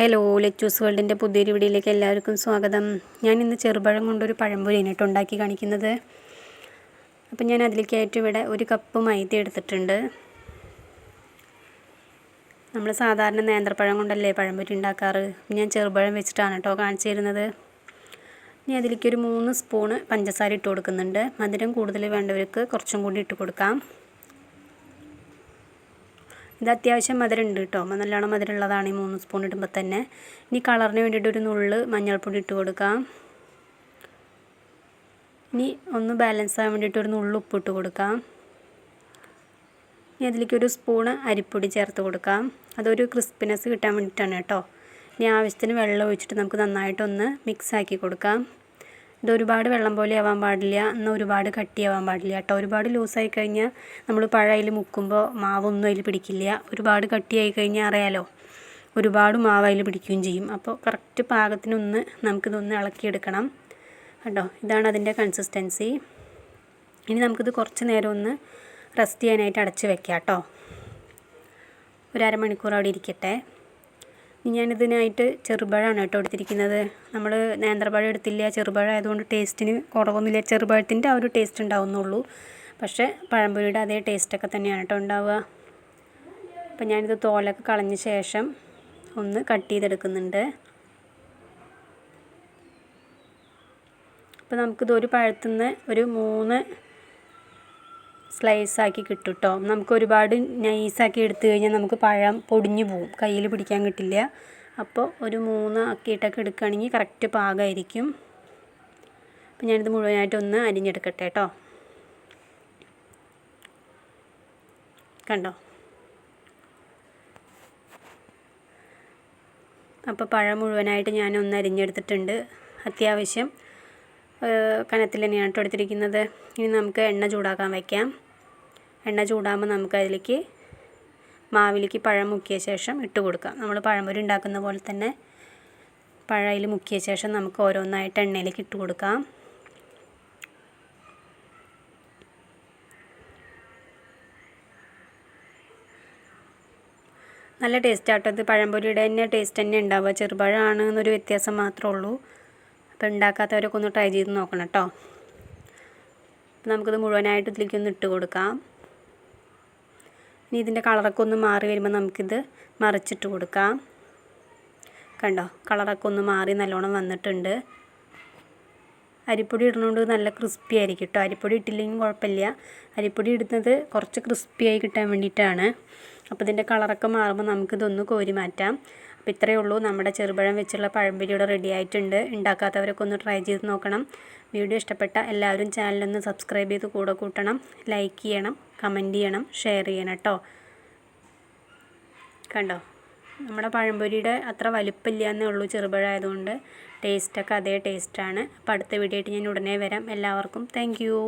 Hello, Lechu's വേൾഡിൻ്റെ പുതിയൊരു വീഡിയോയിലേക്ക് എല്ലാവർക്കും സ്വാഗതം. ഞാൻ ഇന്ന് ചെറുപഴം കൊണ്ടൊരു പഴംപൊരിയാണ് കേട്ടോ ഉണ്ടാക്കി കാണിക്കുന്നത്. അപ്പം ഞാൻ അതിലേക്കായിട്ട് ഇവിടെ ഒരു കപ്പ് മൈദ എടുത്തിട്ടുണ്ട്. നമ്മൾ സാധാരണ നേന്ത്രപ്പഴം കൊണ്ടല്ലേ പഴംപൊരി ഉണ്ടാക്കാറ്. ഞാൻ ചെറുപഴം വെച്ചിട്ടാണ് കേട്ടോ കാണിച്ചു തരുന്നത്. ഇനി അതിലേക്ക് ഒരു 3 സ്പൂണ് പഞ്ചസാര ഇട്ട് കൊടുക്കുന്നുണ്ട്. മധുരം കൂടുതൽ വേണ്ടവർക്ക് കുറച്ചും കൂടി ഇട്ട് കൊടുക്കാം. ഇത് അത്യാവശ്യം മധുരം ഉണ്ട് കേട്ടോ, നല്ലോണം മധുരമുള്ളതാണ് ഈ 3 സ്പൂൺ ഇടുമ്പോൾ തന്നെ. ഇനി കളറിന് വേണ്ടിയിട്ട് ഒരു നുള്ള് മഞ്ഞൾപ്പൊടി ഇട്ട് കൊടുക്കാം. ഇനി ഒന്ന് ബാലൻസ് ആകാൻ വേണ്ടിയിട്ട് ഒരു നുള്ള് ഉപ്പിട്ട് കൊടുക്കാം. ഇനി അതിലേക്ക് ഒരു സ്പൂണ് അരിപ്പൊടി ചേർത്ത് കൊടുക്കാം. അതൊരു ക്രിസ്പിനെസ് കിട്ടാൻ വേണ്ടിയിട്ടാണ് കേട്ടോ. ഇനി ആവശ്യത്തിന് വെള്ളം ഒഴിച്ചിട്ട് നമുക്ക് നന്നായിട്ടൊന്ന് മിക്സ് ആക്കി കൊടുക്കാം. ഇത് ഒരുപാട് വെള്ളം പോലെ ആവാൻ പാടില്ല, എന്നാൽ ഒരുപാട് കട്ടിയാവാൻ പാടില്ല കേട്ടോ. ഒരുപാട് ലൂസായി കഴിഞ്ഞാൽ നമ്മൾ പഴം അതിൽ മുക്കുമ്പോൾ മാവൊന്നും അതിൽ പിടിക്കില്ല. ഒരുപാട് കട്ടിയായി കഴിഞ്ഞാൽ അറിയാലോ, ഒരുപാട് മാവ് അതിൽ പിടിക്കുകയും ചെയ്യും. അപ്പോൾ കറക്റ്റ് പാകത്തിനൊന്ന് നമുക്കിതൊന്ന് ഇളക്കിയെടുക്കണം കേട്ടോ. ഇതാണ് അതിൻ്റെ കൺസിസ്റ്റൻസി. ഇനി നമുക്കിത് കുറച്ച് നേരം ഒന്ന് റെസ്റ്റ് ചെയ്യാനായിട്ട് അടച്ച് വെക്കാം കേട്ടോ. ഒരു അരമണിക്കൂർ അവിടെ ഇരിക്കട്ടെ. ഇനി ഞാനിതിനായിട്ട് ചെറുപഴമാണ് കേട്ടോ എടുത്തിരിക്കുന്നത്. നമ്മൾ നേന്ത്രപ്പഴം എടുത്തില്ല, ചെറുപഴം ആയതുകൊണ്ട് ടേസ്റ്റിന് കുറവൊന്നുമില്ല. ചെറുപഴത്തിൻ്റെ ആ ഒരു ടേസ്റ്റ് ഉണ്ടാവുന്നുള്ളൂ, പക്ഷേ പഴംപൊരിയുടെ അതേ ടേസ്റ്റൊക്കെ തന്നെയാണ് കേട്ടോ ഉണ്ടാവുക. അപ്പം ഞാനിത് തോലൊക്കെ കളഞ്ഞ ശേഷം ഒന്ന് കട്ട് ചെയ്തെടുക്കുന്നുണ്ട്. അപ്പോൾ നമുക്കിത് ഒരു പഴത്തു നിന്ന് ഒരു 3 സ്ലൈസാക്കി കിട്ടും കേട്ടോ. നമുക്ക് ഒരുപാട് നൈസാക്കി എടുത്തു കഴിഞ്ഞാൽ നമുക്ക് പഴം പൊടിഞ്ഞു പോവും, കയ്യിൽ പിടിക്കാൻ കിട്ടില്ല. അപ്പോൾ ഒരു 3 ആക്കിയിട്ടൊക്കെ എടുക്കുകയാണെങ്കിൽ കറക്റ്റ് പാകമായിരിക്കും. അപ്പോൾ ഞാനിത് മുഴുവനായിട്ടൊന്ന് അരിഞ്ഞെടുക്കട്ടെ കേട്ടോ. കണ്ടോ, അപ്പോൾ പഴം മുഴുവനായിട്ട് ഞാനൊന്ന് അരിഞ്ഞെടുത്തിട്ടുണ്ട്. അത്യാവശ്യം കനത്തിൽ തന്നെയാണ് കേട്ടോ എടുത്തിരിക്കുന്നത്. ഇനി നമുക്ക് എണ്ണ ചൂടാക്കാൻ വയ്ക്കാം. എണ്ണ ചൂടാകുമ്പോൾ നമുക്ക് അതിലേക്ക് മാവിലേക്ക് പഴം മുക്കിയ ശേഷം ഇട്ട് കൊടുക്കാം. നമ്മൾ പഴംപൊരി ഉണ്ടാക്കുന്ന പോലെ തന്നെ പഴം അതിൽ മുക്കിയ ശേഷം നമുക്ക് ഓരോന്നായിട്ട് എണ്ണയിലേക്ക് ഇട്ട് കൊടുക്കാം. നല്ല ടേസ്റ്റ് ആട്ടോ. ഇത് പഴംപൊരിയുടെ തന്നെ ടേസ്റ്റ് തന്നെ ഉണ്ടാവുക. ചെറുപഴമാണ് എന്നൊരു വ്യത്യാസം മാത്രമേ ഉള്ളൂ. അപ്പോൾ ഉണ്ടാക്കാത്തവരൊക്കെ ഒന്ന് ട്രൈ ചെയ്ത് നോക്കണം കേട്ടോ. അപ്പോൾ നമുക്കിത് മുഴുവനായിട്ട് ഇതിലേക്ക് ഒന്ന് ഇട്ട് കൊടുക്കാം. ഇനി ഇതിൻ്റെ കളറൊക്കെ ഒന്ന് മാറി വരുമ്പോൾ നമുക്കിത് മറിച്ചിട്ട് കൊടുക്കാം. കണ്ടോ, കളറൊക്കെ ഒന്ന് മാറി നല്ലോണം വന്നിട്ടുണ്ട്. അരിപ്പൊടി ഇടുന്നതുകൊണ്ട് നല്ല ക്രിസ്പി ആയിരിക്കും കേട്ടോ. അരിപ്പൊടി ഇട്ടില്ലെങ്കിൽ കുഴപ്പമില്ല. അരിപ്പൊടി ഇടുന്നത് കുറച്ച് ക്രിസ്പിയായി കിട്ടാൻ വേണ്ടിയിട്ടാണ്. അപ്പോൾ ഇതിൻ്റെ കളറൊക്കെ മാറുമ്പോൾ നമുക്കിതൊന്ന് കോരി മാറ്റാം. അപ്പോൾ ഇത്രയേ ഉള്ളൂ, നമ്മുടെ ചെറുപഴം വെച്ചുള്ള പഴംപൊരി ഇവിടെ റെഡി ആയിട്ടുണ്ട്. ഉണ്ടാക്കാത്തവരൊക്കെ ഒന്ന് ട്രൈ ചെയ്ത് നോക്കണം. വീഡിയോ ഇഷ്ടപ്പെട്ട എല്ലാവരും ചാനലൊന്ന് സബ്സ്ക്രൈബ് ചെയ്ത് കൂടെ കൂട്ടണം. ലൈക്ക് ചെയ്യണം, കമൻറ്റ് ചെയ്യണം, ഷെയർ ചെയ്യണം കേട്ടോ. കണ്ടോ, നമ്മുടെ പഴംപൊരിയുടെ അത്ര വലിപ്പമില്ല എന്നേ ഉള്ളൂ ചെറുപഴം ആയതുകൊണ്ട്. ടേസ്റ്റൊക്കെ അതേ ടേസ്റ്റാണ്. അപ്പോൾ അടുത്ത വീഡിയോ ആയിട്ട് ഞാൻ ഉടനെ വരാം. എല്ലാവർക്കും താങ്ക് യു.